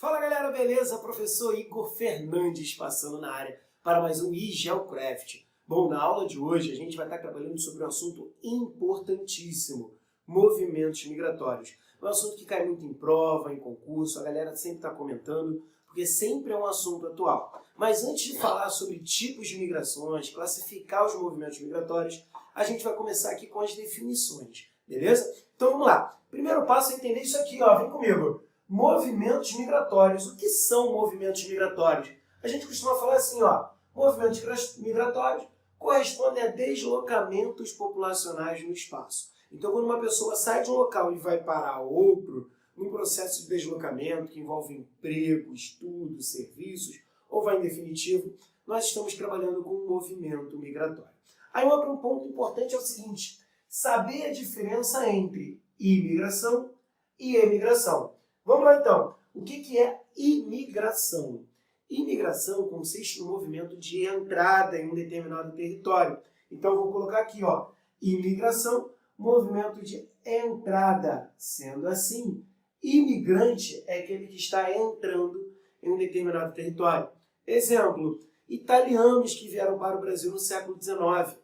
Fala galera, beleza? Professor Igor Fernandes passando na área para mais um eGeoCraft. Bom, na aula de hoje a gente vai estar trabalhando sobre um assunto importantíssimo, movimentos migratórios. É um assunto que cai muito em prova, em concurso, a galera sempre está comentando, porque sempre é um assunto atual. Mas antes de falar sobre tipos de migrações, classificar os movimentos migratórios, a gente vai começar aqui com as definições, beleza? Então vamos lá. Primeiro passo é entender isso aqui, ó, vem comigo. Movimentos migratórios. O que são movimentos migratórios? A gente costuma falar assim, ó, movimentos migratórios correspondem a deslocamentos populacionais no espaço. Então, quando uma pessoa sai de um local e vai para outro, num processo de deslocamento que envolve emprego, estudo, serviços, ou vai em definitivo, nós estamos trabalhando com um movimento migratório. Aí, outro ponto importante é o seguinte, saber a diferença entre imigração e emigração. Vamos lá então. O que é imigração? Imigração consiste no movimento de entrada em um determinado território. Então, vou colocar aqui, ó, imigração, movimento de entrada. Sendo assim, imigrante é aquele que está entrando em um determinado território. Exemplo, italianos que vieram para o Brasil no século XIX,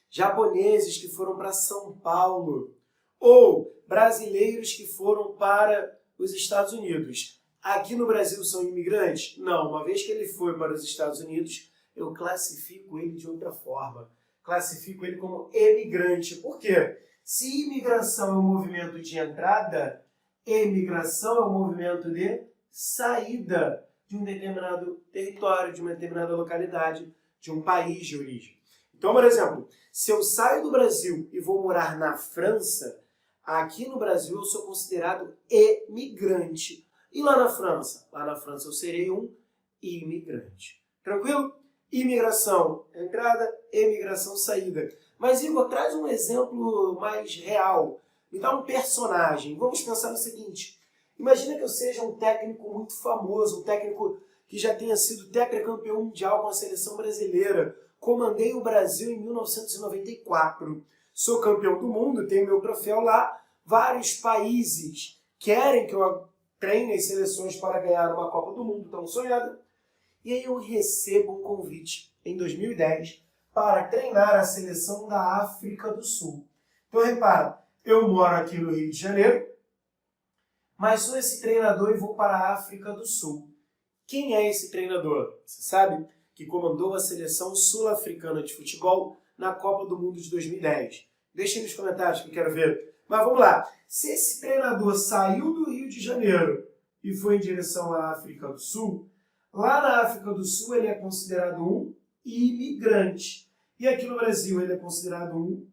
japoneses que foram para São Paulo, ou brasileiros que foram para os Estados Unidos. Aqui no Brasil são imigrantes? Não, uma vez que ele foi para os Estados Unidos, eu classifico ele de outra forma. Classifico ele como emigrante. Por quê? Se imigração é um movimento de entrada, emigração é um movimento de saída de um determinado território, de uma determinada localidade, de um país de origem. Então, por exemplo, se eu saio do Brasil e vou morar na França, aqui no Brasil eu sou considerado emigrante. E lá na França? Lá na França eu serei um imigrante. Tranquilo? Imigração, entrada, emigração, saída. Mas, Igor, traz um exemplo mais real. Me dá um personagem. Vamos pensar no seguinte. Imagina que eu seja um técnico muito famoso, um técnico que já tenha sido tetracampeão mundial com a seleção brasileira. Comandei o Brasil em 1994. Sou campeão do mundo, tenho meu troféu lá. Vários países querem que eu treine as seleções para ganhar uma Copa do Mundo tão sonhada. E aí eu recebo um convite em 2010 para treinar a seleção da África do Sul. Então repara, eu moro aqui no Rio de Janeiro, mas sou esse treinador e vou para a África do Sul. Quem é esse treinador? Você sabe? Que comandou a seleção sul-africana de futebol na Copa do Mundo de 2010. Deixem nos comentários que eu quero ver. Mas vamos lá. Se esse treinador saiu do Rio de Janeiro e foi em direção à África do Sul, lá na África do Sul ele é considerado um imigrante. E aqui no Brasil ele é considerado um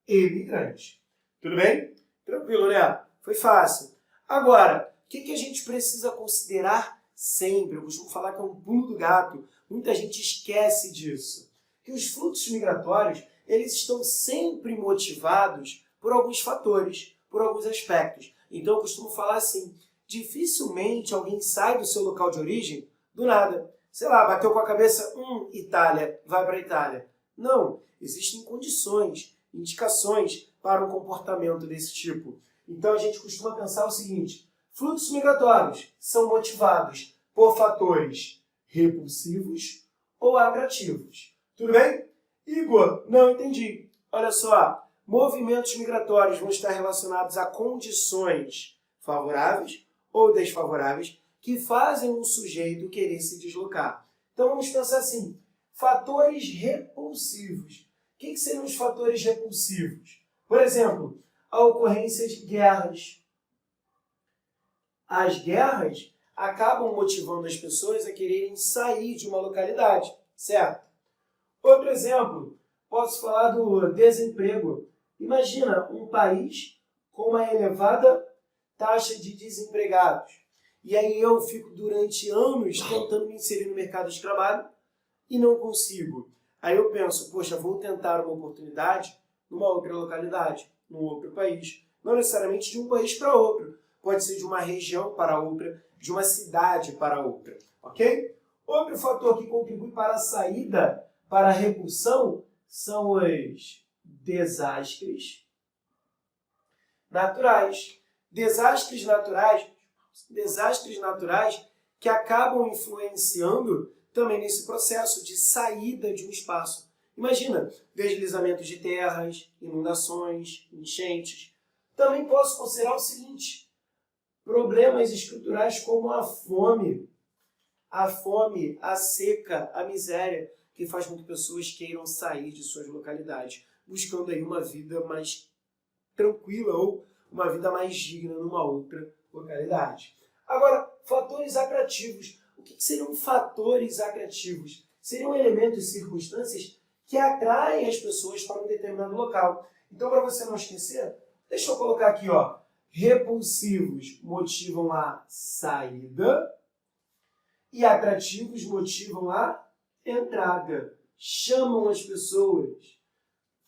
emigrante. Tudo bem? Tranquilo, né? Foi fácil. Agora, o que a gente precisa considerar sempre? Eu costumo falar que é um pulo do gato. Muita gente esquece disso. Que os fluxos migratórios, eles estão sempre motivados por alguns fatores, por alguns aspectos. Então eu costumo falar assim, dificilmente alguém sai do seu local de origem do nada. Sei lá, bateu com a cabeça, Itália, vai para a Itália. Não, existem condições, indicações para um comportamento desse tipo. Então a gente costuma pensar o seguinte, fluxos migratórios são motivados por fatores repulsivos ou atrativos. Tudo bem? Igor, não entendi. Olha só, movimentos migratórios vão estar relacionados a condições favoráveis ou desfavoráveis que fazem um sujeito querer se deslocar. Então vamos pensar assim, fatores repulsivos. O que seriam os fatores repulsivos? Por exemplo, a ocorrência de guerras. As guerras acabam motivando as pessoas a quererem sair de uma localidade, certo? Outro exemplo, posso falar do desemprego. Imagina um país com uma elevada taxa de desempregados. E aí eu fico durante anos tentando me inserir no mercado de trabalho e não consigo. Aí eu penso, poxa, vou tentar uma oportunidade numa outra localidade, num outro país. Não necessariamente de um país para outro. Pode ser de uma região para outra, de uma cidade para outra. Ok? Outro fator que contribui para a saída, para a repulsão, são os desastres naturais. Desastres naturais desastres naturais que acabam influenciando também nesse processo de saída de um espaço. Imagina, deslizamentos de terras, inundações, enchentes. Também posso considerar o seguinte, problemas estruturais como a fome, a seca, a miséria, que faz com que pessoas queiram sair de suas localidades, buscando aí uma vida mais tranquila ou uma vida mais digna numa outra localidade. Agora, fatores atrativos. O que seriam fatores atrativos? Seriam elementos e circunstâncias que atraem as pessoas para um determinado local. Então, para você não esquecer, deixa eu colocar aqui, ó, repulsivos motivam a saída e atrativos motivam a entrada. Chamam as pessoas.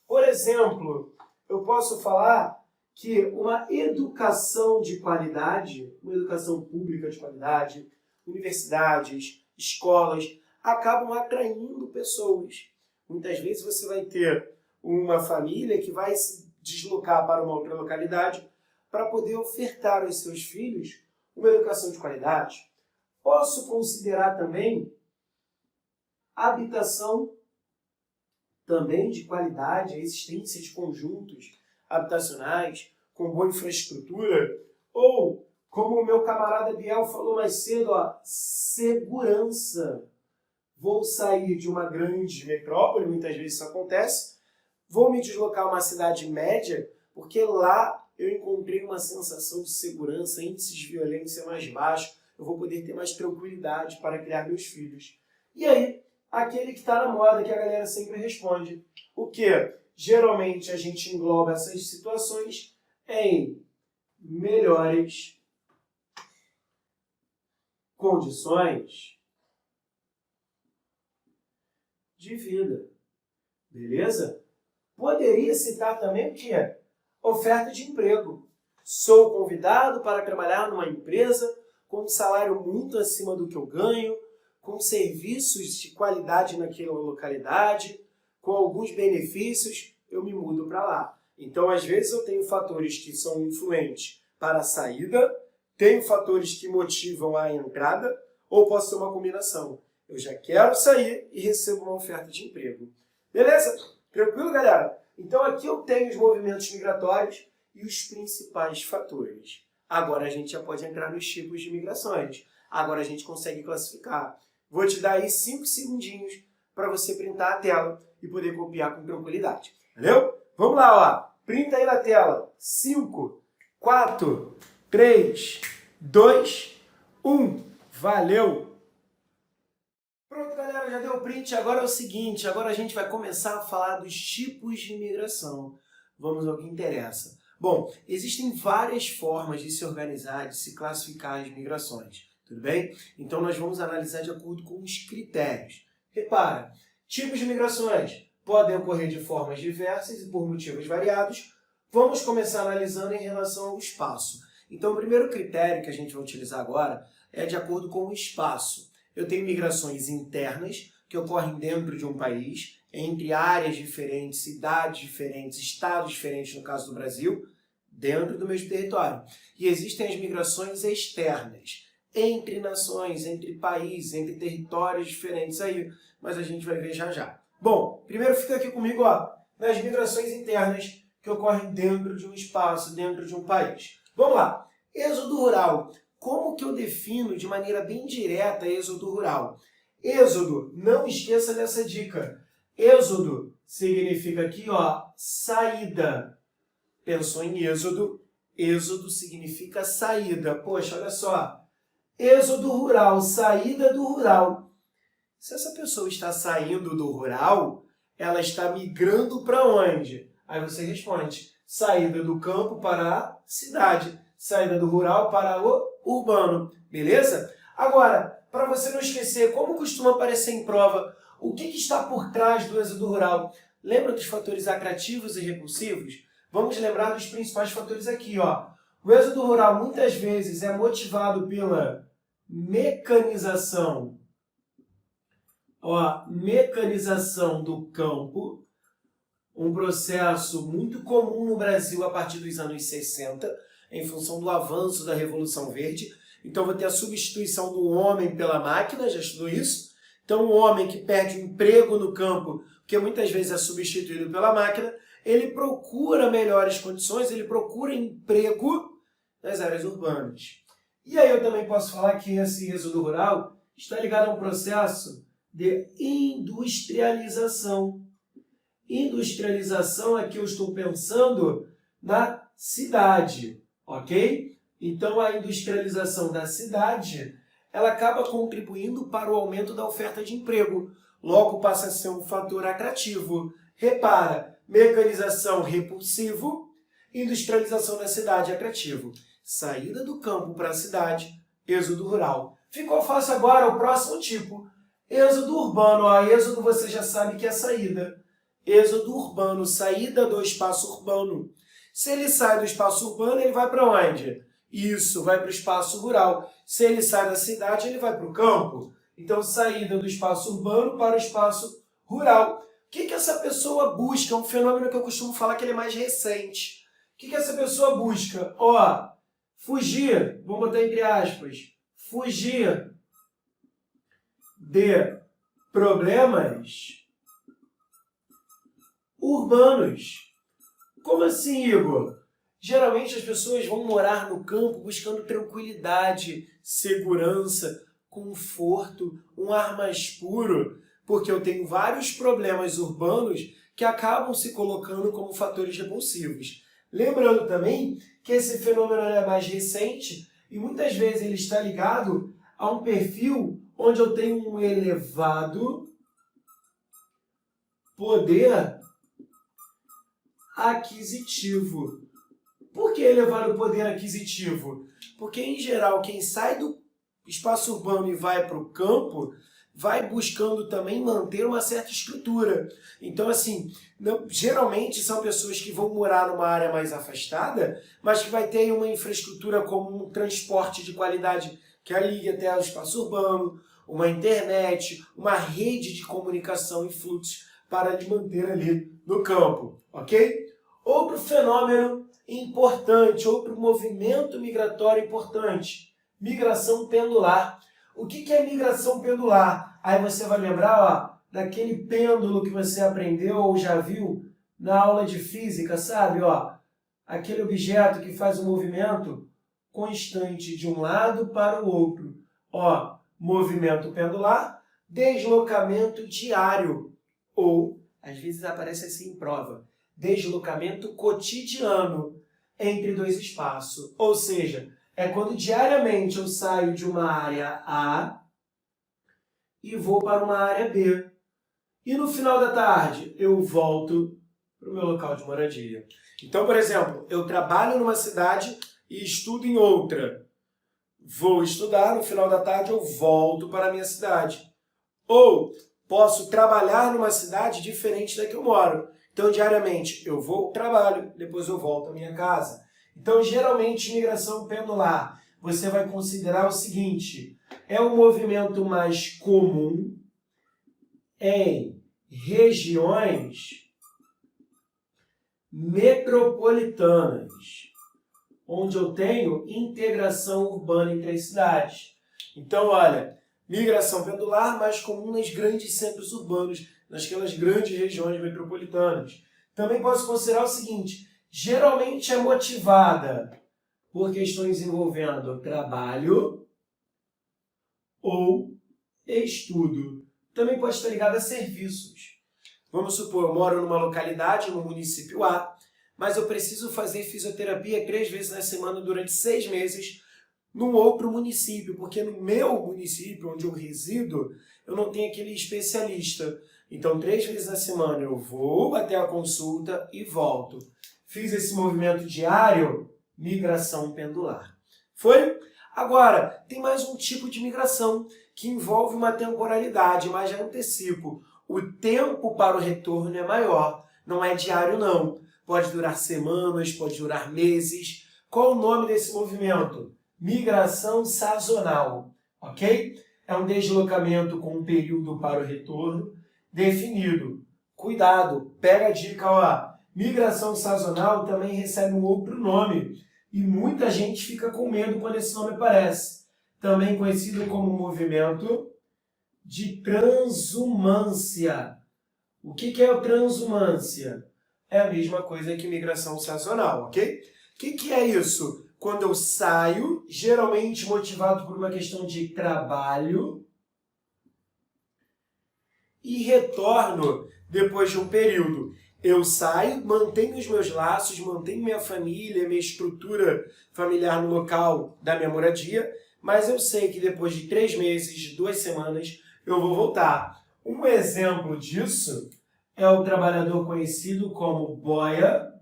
Por exemplo, eu posso falar que uma educação de qualidade, uma educação pública de qualidade, universidades, escolas, acabam atraindo pessoas. Muitas vezes você vai ter uma família que vai se deslocar para uma outra localidade para poder ofertar aos seus filhos uma educação de qualidade. Posso considerar também habitação também de qualidade, a existência de conjuntos habitacionais com boa infraestrutura, ou, como o meu camarada Biel falou mais cedo, ó, segurança. Vou sair de uma grande metrópole, muitas vezes isso acontece, vou me deslocar a uma cidade média, porque lá eu encontrei uma sensação de segurança, índice de violência mais baixo, eu vou poder ter mais tranquilidade para criar meus filhos. E aí, aquele que está na moda, que a galera sempre responde. O quê? Geralmente a gente engloba essas situações em melhores condições de vida. Beleza? Poderia citar também o quê? Oferta de emprego. Sou convidado para trabalhar numa empresa com um salário muito acima do que eu ganho, com serviços de qualidade naquela localidade, com alguns benefícios, eu me mudo para lá. Então, às vezes, eu tenho fatores que são influentes para a saída, tenho fatores que motivam a entrada, ou posso ter uma combinação. Eu já quero sair e recebo uma oferta de emprego. Beleza? Tranquilo, galera? Então, aqui eu tenho os movimentos migratórios e os principais fatores. Agora a gente já pode entrar nos tipos de migrações. Agora a gente consegue classificar. Vou te dar aí 5 segundinhos para você printar a tela e poder copiar com tranquilidade. Valeu? Vamos lá, ó. Printa aí na tela. 5, 4, 3, 2, 1. Valeu! Pronto, galera, já deu o print. Agora é o seguinte, agora a gente vai começar a falar dos tipos de imigração. Vamos ao que interessa. Bom, existem várias formas de se organizar, de se classificar as migrações. Tudo bem? Então, nós vamos analisar de acordo com os critérios. Repara, tipos de migrações podem ocorrer de formas diversas e por motivos variados. Vamos começar analisando em relação ao espaço. Então, o primeiro critério que a gente vai utilizar agora é de acordo com o espaço. Eu tenho migrações internas, que ocorrem dentro de um país, entre áreas diferentes, cidades diferentes, estados diferentes, no caso do Brasil, dentro do mesmo território. E existem as migrações externas, entre nações, entre países, entre territórios diferentes aí, mas a gente vai ver já já. Bom, primeiro fica aqui comigo, ó, nas migrações internas que ocorrem dentro de um espaço, dentro de um país. Vamos lá. Êxodo rural. Como que eu defino de maneira bem direta êxodo rural? Êxodo, não esqueça dessa dica. Êxodo significa aqui, ó, saída. Pensou em êxodo? Êxodo significa saída. Poxa, olha só. Êxodo rural, saída do rural. Se essa pessoa está saindo do rural, ela está migrando para onde? Aí você responde, saída do campo para a cidade, saída do rural para o urbano, beleza? Agora, para você não esquecer, como costuma aparecer em prova, o que está por trás do êxodo rural? Lembra dos fatores atrativos e repulsivos? Vamos lembrar dos principais fatores aqui, ó. O êxodo rural muitas vezes é motivado pela mecanização, ó, mecanização do campo, um processo muito comum no Brasil a partir dos anos 60, em função do avanço da Revolução Verde. Então, vou ter a substituição do homem pela máquina, já estudou isso? Então, o homem que perde o emprego no campo, porque muitas vezes é substituído pela máquina, ele procura melhores condições, ele procura emprego nas áreas urbanas. E aí eu também posso falar que esse êxodo rural está ligado a um processo de industrialização. Industrialização é que eu estou pensando na cidade, ok? Então, a industrialização da cidade, ela acaba contribuindo para o aumento da oferta de emprego. Logo, passa a ser um fator atrativo. Repara, mecanização repulsivo, industrialização da cidade atrativo. Saída do campo para a cidade, êxodo rural. Ficou fácil agora o próximo tipo. Êxodo urbano. Ó, êxodo você já sabe que é saída. Êxodo urbano, saída do espaço urbano. Se ele sai do espaço urbano, ele vai para onde? Isso, vai para o espaço rural. Se ele sai da cidade, ele vai para o campo. Então, saída do espaço urbano para o espaço rural. O que essa pessoa busca? É um fenômeno que eu costumo falar que ele é mais recente. O que essa pessoa busca? Ó, fugir, vamos botar entre aspas, fugir de problemas urbanos. Como assim, Igor? Geralmente as pessoas vão morar no campo buscando tranquilidade, segurança, conforto, um ar mais puro, porque eu tenho vários problemas urbanos que acabam se colocando como fatores repulsivos. Lembrando também que esse fenômeno é mais recente e muitas vezes ele está ligado a um perfil onde eu tenho um elevado poder aquisitivo. Por que elevar o poder aquisitivo? Porque, em geral, quem sai do espaço urbano e vai para o campo vai buscando também manter uma certa estrutura. Então, assim, geralmente são pessoas que vão morar numa área mais afastada, mas que vai ter uma infraestrutura como um transporte de qualidade que a ligue até o espaço urbano, uma internet, uma rede de comunicação e fluxos para lhe manter ali no campo, ok? Outro fenômeno importante, outro movimento migratório importante, migração pendular. O que é migração pendular? Aí você vai lembrar, ó, daquele pêndulo que você aprendeu ou já viu na aula de física, sabe? Ó, aquele objeto que faz um movimento constante de um lado para o outro. Ó, movimento pendular, deslocamento diário, ou, às vezes aparece assim em prova, deslocamento cotidiano entre dois espaços. Ou seja, é quando diariamente eu saio de uma área A e vou para uma área B. E no final da tarde eu volto para o meu local de moradia. Então, por exemplo, eu trabalho numa cidade e estudo em outra. Vou estudar, no final da tarde eu volto para a minha cidade. Ou posso trabalhar numa cidade diferente da que eu moro. Então, diariamente, eu vou ao trabalho, depois eu volto à minha casa. Então, geralmente, migração pendular, você vai considerar o seguinte, é um movimento mais comum em regiões metropolitanas, onde eu tenho integração urbana entre as cidades. Então, olha, migração pendular mais comum nos grandes centros urbanos, nasquelas grandes regiões metropolitanas. Também posso considerar o seguinte, geralmente é motivada por questões envolvendo trabalho ou estudo. Também pode estar ligada a serviços. Vamos supor, eu moro numa localidade, no município A, mas eu preciso fazer fisioterapia 3 vezes na semana durante 6 meses num outro município, porque no meu município, onde eu resido, eu não tenho aquele especialista. Então, 3 vezes na semana eu vou até a consulta e volto. Fiz esse movimento diário, migração pendular. Foi? Agora, tem mais um tipo de migração que envolve uma temporalidade, mas já antecipo. O tempo para o retorno é maior, não é diário não. Pode durar semanas, pode durar meses. Qual o nome desse movimento? Migração sazonal, ok? É um deslocamento com um período para o retorno definido. Cuidado, pega a dica, ó. Migração sazonal também recebe um outro nome e muita gente fica com medo quando esse nome aparece. também conhecido como movimento de transhumância. O que é o transhumância? É a mesma coisa que migração sazonal, ok? O que é isso? Quando eu saio, geralmente motivado por uma questão de trabalho, e retorno depois de um período. Eu saio, mantenho os meus laços, mantenho minha família, minha estrutura familiar no local da minha moradia, mas eu sei que depois de 3 meses, 2 semanas, eu vou voltar. Um exemplo disso é o trabalhador conhecido como boia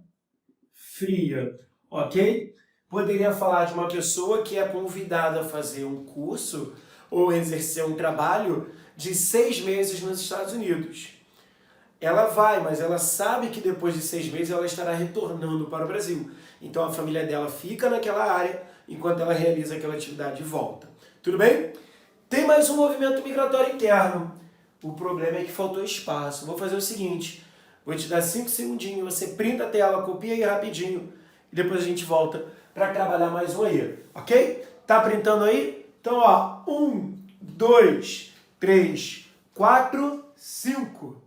fria, ok? Poderia falar de uma pessoa que é convidada a fazer um curso ou exercer um trabalho de 6 meses nos Estados Unidos. Ela vai, mas ela sabe que depois de 6 meses ela estará retornando para o Brasil. Então a família dela fica naquela área enquanto ela realiza aquela atividade e volta. Tudo bem? Tem mais um movimento migratório interno. O problema é que faltou espaço. Vou fazer o seguinte, vou te dar 5 segundinhos, você printa a tela, copia aí rapidinho e depois a gente volta para trabalhar mais um aí, ok? Tá printando aí? Então, ó, 1, 2, 3, 4, 5.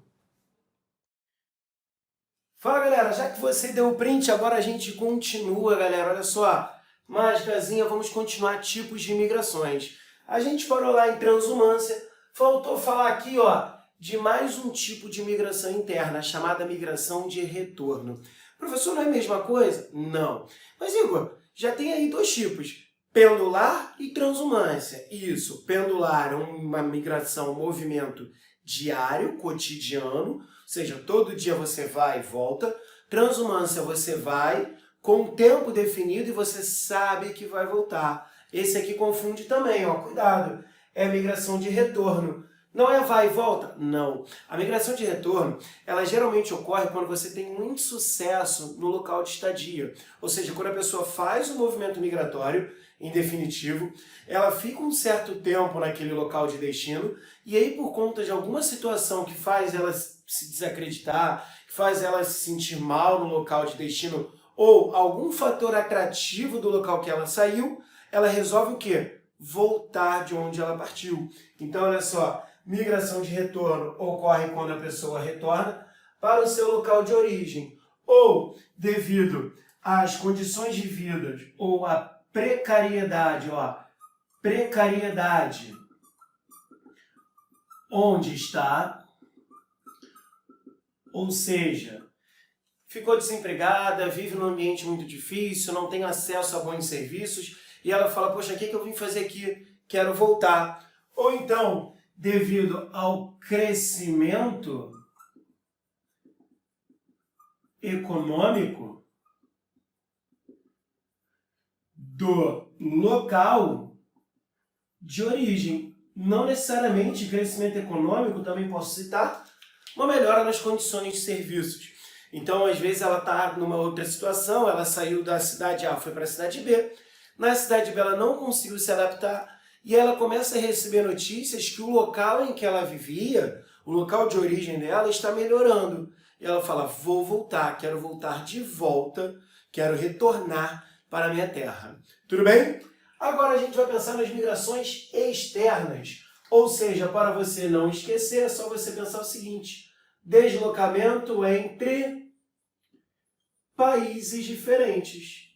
Fala, galera, já que você deu o print, agora a gente continua, galera. Olha só, mágicazinha, vamos continuar tipos de imigrações. A gente parou lá em transhumância, faltou falar aqui, ó, de mais um tipo de migração interna, chamada migração de retorno. Professor, não é a mesma coisa? Não. Mas, Igor, já tem aí 2 tipos, pendular e transhumância. Isso, pendular é uma migração, um movimento diário, cotidiano, ou seja, todo dia você vai e volta. Transhumância, você vai com um tempo definido e você sabe que vai voltar. Esse aqui confunde também, ó, cuidado. É a migração de retorno. Não é vai e volta? Não. A migração de retorno, ela geralmente ocorre quando você tem um insucesso no local de estadia. Ou seja, quando a pessoa faz o movimento migratório, em definitivo, ela fica um certo tempo naquele local de destino e aí por conta de alguma situação que faz ela se desacreditar, que faz ela se sentir mal no local de destino ou algum fator atrativo do local que ela saiu, ela resolve o quê? Voltar de onde ela partiu. Então, olha só, migração de retorno ocorre quando a pessoa retorna para o seu local de origem ou devido às condições de vida ou à precariedade, ó, precariedade onde está, ou seja, ficou desempregada, vive num ambiente muito difícil, não tem acesso a bons serviços, e ela fala, poxa, o que eu vim fazer aqui? Quero voltar. Ou então, devido ao crescimento econômico do local de origem. Não necessariamente crescimento econômico, também posso citar, uma melhora nas condições de serviços. Então, às vezes, ela está numa outra situação, ela saiu da cidade A, foi para a cidade B, na cidade B ela não conseguiu se adaptar e ela começa a receber notícias que o local em que ela vivia, o local de origem dela, está melhorando. E ela fala, vou voltar, quero voltar de volta, quero retornar para a minha terra. Tudo bem? Agora a gente vai pensar nas migrações externas. Ou seja, para você não esquecer, é só você pensar o seguinte, deslocamento entre países diferentes.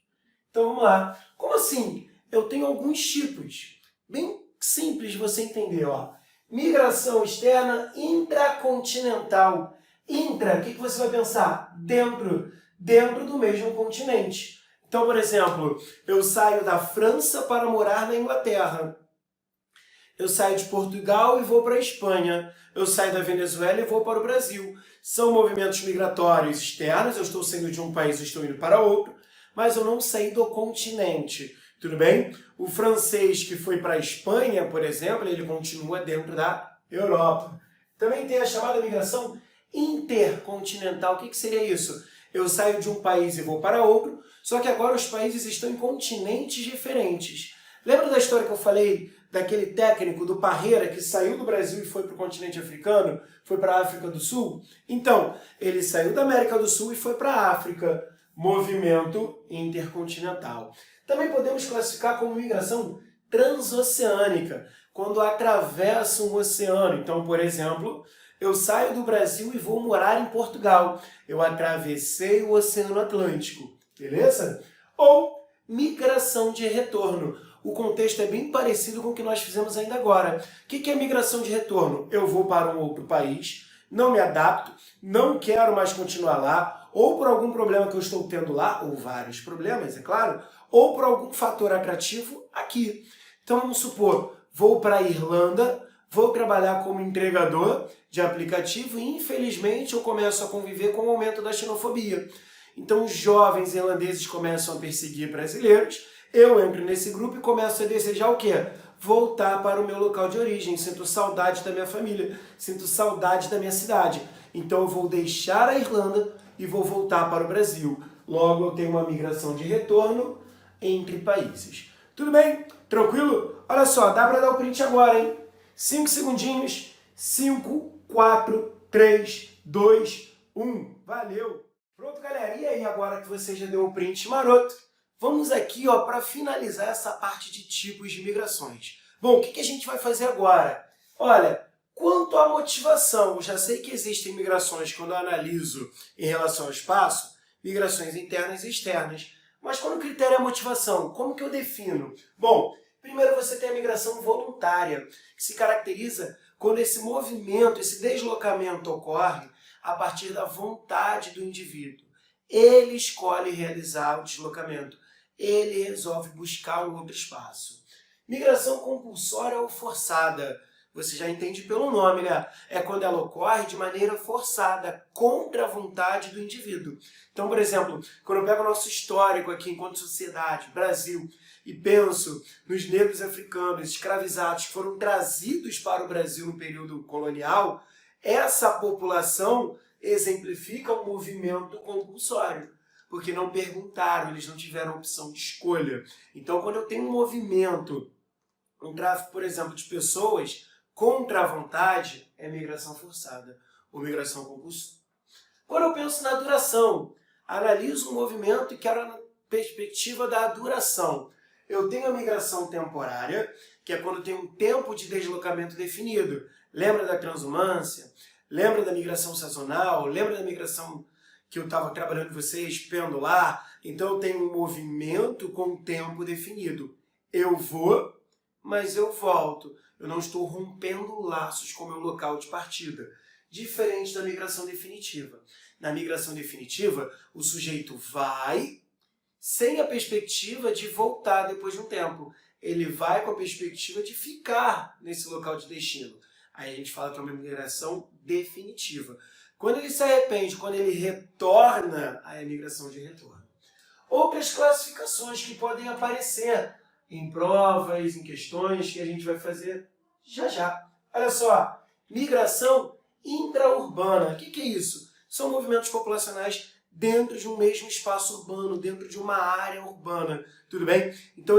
Então vamos lá. Como assim? Eu tenho alguns tipos. Bem simples de você entender. Ó. Migração externa intracontinental. Intra, o que você vai pensar? Dentro do mesmo continente. Então, por exemplo, eu saio da França para morar na Inglaterra. Eu saio de Portugal e vou para a Espanha. Eu saio da Venezuela e vou para o Brasil. São movimentos migratórios externos, eu estou saindo de um país e estou indo para outro, mas eu não saí do continente, tudo bem? O francês que foi para a Espanha, por exemplo, ele continua dentro da Europa. Também tem a chamada migração intercontinental. O que seria isso? Eu saio de um país e vou para outro, só que agora os países estão em continentes diferentes. Lembra da história que eu falei daquele técnico do Parreira que saiu do Brasil e foi para o continente africano, foi para a África do Sul? Então, ele saiu da América do Sul e foi para a África. Movimento intercontinental. Também podemos classificar como migração transoceânica, quando atravessa um oceano. Então, por exemplo, eu saio do Brasil e vou morar em Portugal. Eu atravessei o Oceano Atlântico, beleza? Ou migração de retorno. O contexto é bem parecido com o que nós fizemos ainda agora. O que é migração de retorno? Eu vou para um outro país, não me adapto, não quero mais continuar lá, ou por algum problema que eu estou tendo lá, ou vários problemas, é claro, ou por algum fator atrativo aqui. Então vamos supor, vou para a Irlanda, vou trabalhar como entregador de aplicativo e infelizmente eu começo a conviver com o aumento da xenofobia. Então os jovens irlandeses começam a perseguir brasileiros, eu entro nesse grupo e começo a desejar o quê? Voltar para o meu local de origem, sinto saudade da minha família, sinto saudade da minha cidade. Então eu vou deixar a Irlanda e vou voltar para o Brasil. Logo eu tenho uma migração de retorno entre países. Tudo bem? Tranquilo? Olha só, dá para dar o print agora, hein? 5 segundinhos. 5, 4, 3, 2, 1. Valeu! Pronto, galera. E aí, agora que você já deu um print maroto, vamos aqui para finalizar essa parte de tipos de migrações. Bom, o que a gente vai fazer agora? Olha, quanto à motivação, eu já sei que existem migrações quando eu analiso em relação ao espaço, migrações internas e externas. Mas quando o critério é a motivação, como que eu defino? Bom, primeiro você tem a migração voluntária, que se caracteriza quando esse movimento, esse deslocamento ocorre a partir da vontade do indivíduo. Ele escolhe realizar o deslocamento. Ele resolve buscar um outro espaço. Migração compulsória ou forçada. Você já entende pelo nome, né? É quando ela ocorre de maneira forçada, contra a vontade do indivíduo. Então, por exemplo, quando eu pego o nosso histórico aqui enquanto sociedade, Brasil, e penso nos negros africanos escravizados que foram trazidos para o Brasil no período colonial, essa população exemplifica um movimento compulsório, porque não perguntaram, eles não tiveram opção de escolha. Então, quando eu tenho um movimento, um tráfico, por exemplo, de pessoas contra a vontade, é migração forçada ou migração compulsória. Quando eu penso na duração, analiso um movimento e quero a perspectiva da duração. Eu tenho a migração temporária, que é quando tem um tempo de deslocamento definido. Lembra da transumância? Lembra da migração sazonal? Lembra da migração que eu estava trabalhando com vocês, pendular? Então eu tenho um movimento com um tempo definido. Eu vou, mas eu volto. Eu não estou rompendo laços com o meu local de partida. Diferente da migração definitiva. Na migração definitiva, o sujeito vai sem a perspectiva de voltar depois de um tempo. Ele vai com a perspectiva de ficar nesse local de destino. Aí a gente fala que é uma migração definitiva. Quando ele se arrepende, quando ele retorna, aí é a migração de retorno. Outras classificações que podem aparecer em provas, em questões que a gente vai fazer já já. Olha só, migração intraurbana. O que é isso? São movimentos populacionais dentro de um mesmo espaço urbano, dentro de uma área urbana. Tudo bem? Então,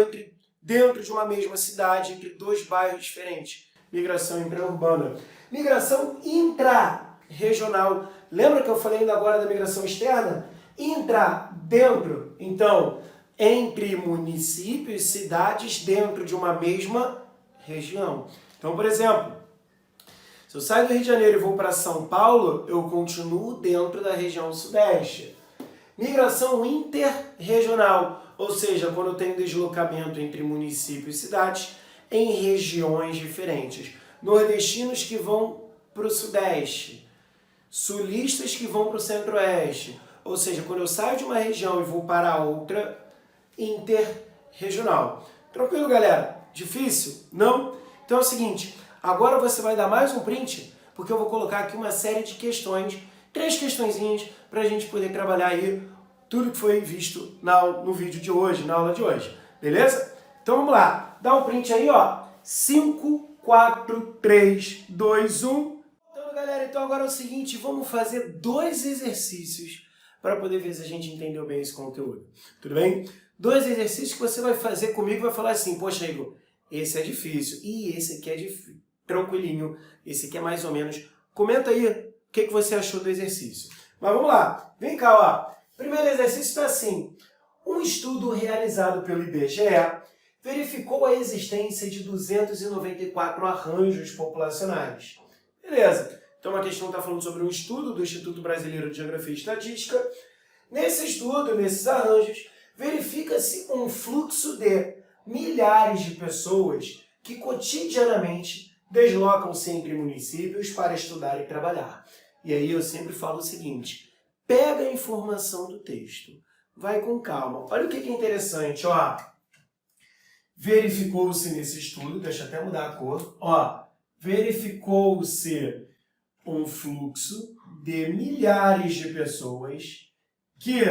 dentro de uma mesma cidade, entre dois bairros diferentes. Migração intraurbana. Migração intra-regional. Lembra que eu falei ainda agora da migração externa? Intra, dentro. Então, entre municípios, cidades, dentro de uma mesma região. Então, por exemplo, se eu saio do Rio de Janeiro e vou para São Paulo, eu continuo dentro da região sudeste. Migração interregional, ou seja, quando eu tenho deslocamento entre municípios e cidades em regiões diferentes. Nordestinos que vão para o sudeste, sulistas que vão para o centro-oeste. Ou seja, quando eu saio de uma região e vou para outra, interregional. Tranquilo, galera? Difícil? Não? Então é o seguinte, agora você vai dar mais um print, porque eu vou colocar aqui uma série de questões, 3 questõezinhas, para a gente poder trabalhar aí tudo que foi visto no vídeo de hoje, na aula de hoje. Beleza? Então vamos lá. Dá um print aí, ó. 5, 4, 3, 2, 1. Então, galera, então agora é o seguinte, vamos fazer 2 exercícios para poder ver se a gente entendeu bem esse conteúdo. Tudo bem? 2 exercícios que você vai fazer comigo e vai falar assim, poxa, Igor, esse é difícil. E esse aqui é tranquilinho. Esse aqui é mais ou menos. Comenta aí o que você achou do exercício. Mas vamos lá. Vem cá, ó. Primeiro exercício está assim. Um estudo realizado pelo IBGE verificou a existência de 294 arranjos populacionais. Beleza. Então a questão está falando sobre um estudo do Instituto Brasileiro de Geografia e Estatística. Nesse estudo, nesses arranjos, verifica-se um fluxo de milhares de pessoas que cotidianamente deslocam-se entre municípios para estudar e trabalhar. E aí eu sempre falo o seguinte, pega a informação do texto, vai com calma. Olha o que é interessante, ó. Verificou-se nesse estudo, deixa eu até mudar a cor, ó. Verificou-se um fluxo de milhares de pessoas que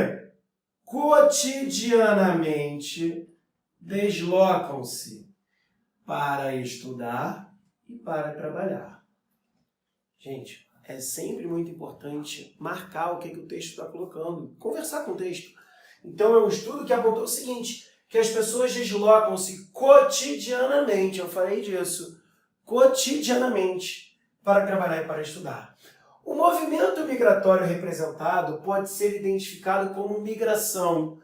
cotidianamente deslocam-se para estudar e para trabalhar. Gente, é sempre muito importante marcar o que o texto está colocando, conversar com o texto. Então, é um estudo que apontou o seguinte, que as pessoas deslocam-se cotidianamente, eu falei disso, cotidianamente, para trabalhar e para estudar. O movimento migratório representado pode ser identificado como migração.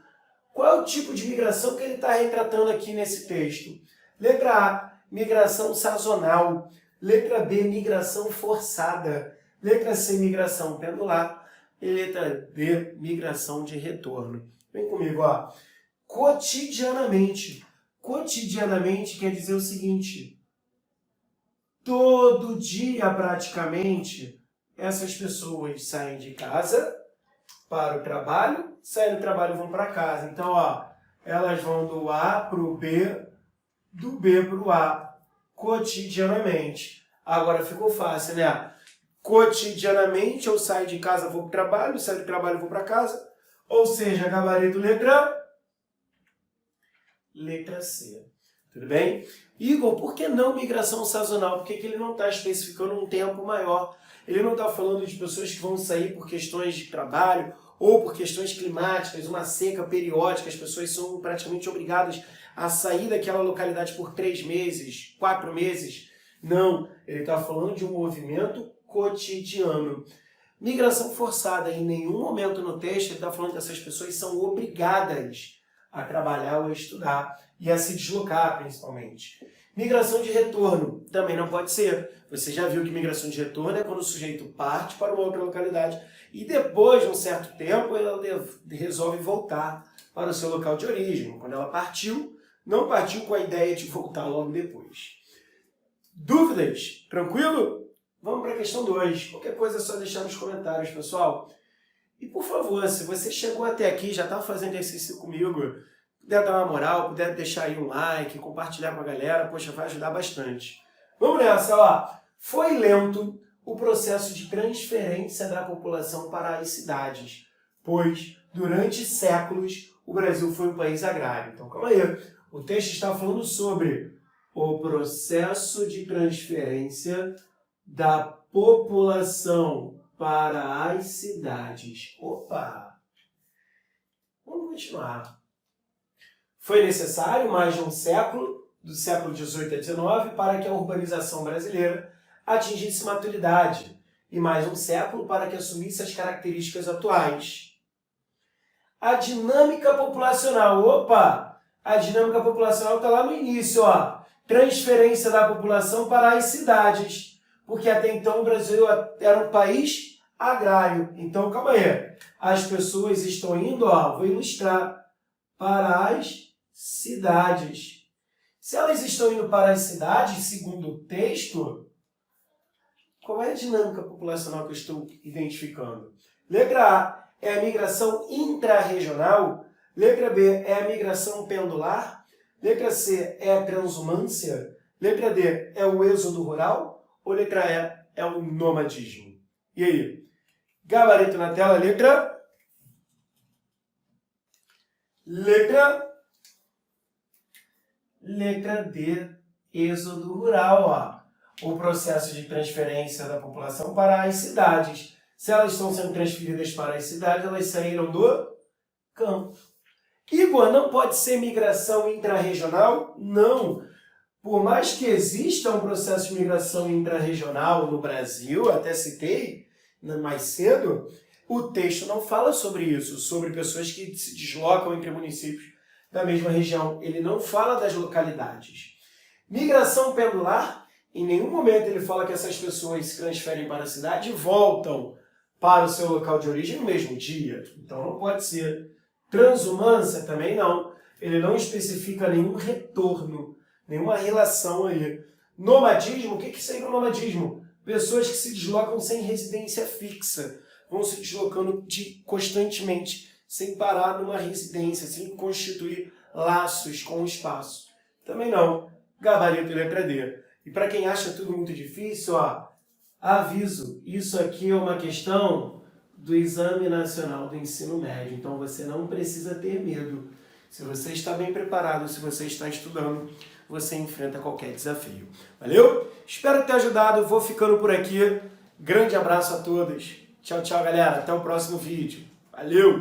Qual é o tipo de migração que ele está retratando aqui nesse texto? Letra A, migração sazonal. Letra B, migração forçada. Letra C, migração pendular. E letra D, migração de retorno. Vem comigo, ó. Cotidianamente. Cotidianamente quer dizer o seguinte, todo dia praticamente essas pessoas saem de casa para o trabalho, saem do trabalho e vão para casa. Então, ó, elas vão do A para o B, do B para o A, cotidianamente. Agora ficou fácil, né? Cotidianamente eu saio de casa, vou para o trabalho, saio do trabalho, vou para casa. Ou seja, gabarito letra C. Tudo bem? Igor, por que não migração sazonal? Por que ele não está especificando um tempo maior? Ele não está falando de pessoas que vão sair por questões de trabalho ou por questões climáticas, uma seca periódica, as pessoas são praticamente obrigadas a sair daquela localidade por 3 meses, 4 meses. Não, ele está falando de um movimento cotidiano. Migração forçada, em nenhum momento no texto ele está falando que essas pessoas são obrigadas a trabalhar ou a estudar e a se deslocar, principalmente. Migração de retorno também não pode ser. Você já viu que migração de retorno é quando o sujeito parte para uma outra localidade e depois de um certo tempo ela resolve voltar para o seu local de origem. Quando ela partiu, não partiu com a ideia de voltar logo depois. Dúvidas? Tranquilo? Vamos para a questão 2. Qualquer coisa é só deixar nos comentários, pessoal. E por favor, se você chegou até aqui, já está fazendo exercício comigo, puder dar uma moral, puder deixar aí um like, compartilhar com a galera, poxa, vai ajudar bastante. Vamos nessa, ó. Foi lento o processo de transferência da população para as cidades, pois durante séculos o Brasil foi um país agrário. Então, calma aí. O texto está falando sobre o processo de transferência da população para as cidades. Opa! Vamos continuar. Foi necessário mais de um século, do século XVIII a XIX, para que a urbanização brasileira atingisse maturidade, e mais um século para que assumisse as características atuais. A dinâmica populacional. Opa! A dinâmica populacional está lá no início, ó. Transferência da população para as cidades. Porque até então o Brasil era um país agrário. Então, calma aí. As pessoas estão indo, ó, vou ilustrar, para as cidades. Se elas estão indo para as cidades, segundo o texto, qual é a dinâmica populacional que eu estou identificando? Letra A é a migração intrarregional. Letra B é a migração pendular. Letra C é a transumância. Letra D é o êxodo rural. Ou letra E é o nomadismo? E aí? Gabarito na tela, letra D, êxodo rural, ó. O processo de transferência da população para as cidades. Se elas estão sendo transferidas para as cidades, elas saíram do campo. Igor, não pode ser migração intrarregional? Não. Por mais que exista um processo de migração intrarregional no Brasil, até citei mais cedo, o texto não fala sobre isso, sobre pessoas que se deslocam entre municípios. da mesma região. Ele não fala das localidades. Migração pendular, em nenhum momento ele fala que essas pessoas se transferem para a cidade e voltam para o seu local de origem no mesmo dia. Então não pode ser. Transhumância também não. Ele não especifica nenhum retorno, nenhuma relação aí. Nomadismo, o que seria o nomadismo? Pessoas que se deslocam sem residência fixa, vão se deslocando constantemente, sem parar numa residência, sem constituir laços com o espaço. Também não. Gabarito letra D. E para quem acha tudo muito difícil, ó, aviso, isso aqui é uma questão do Exame Nacional do Ensino Médio, então você não precisa ter medo. Se você está bem preparado, se você está estudando, você enfrenta qualquer desafio. Valeu? Espero ter ajudado, vou ficando por aqui. Grande abraço a todos. Tchau, tchau, galera. Até o próximo vídeo. Valeu!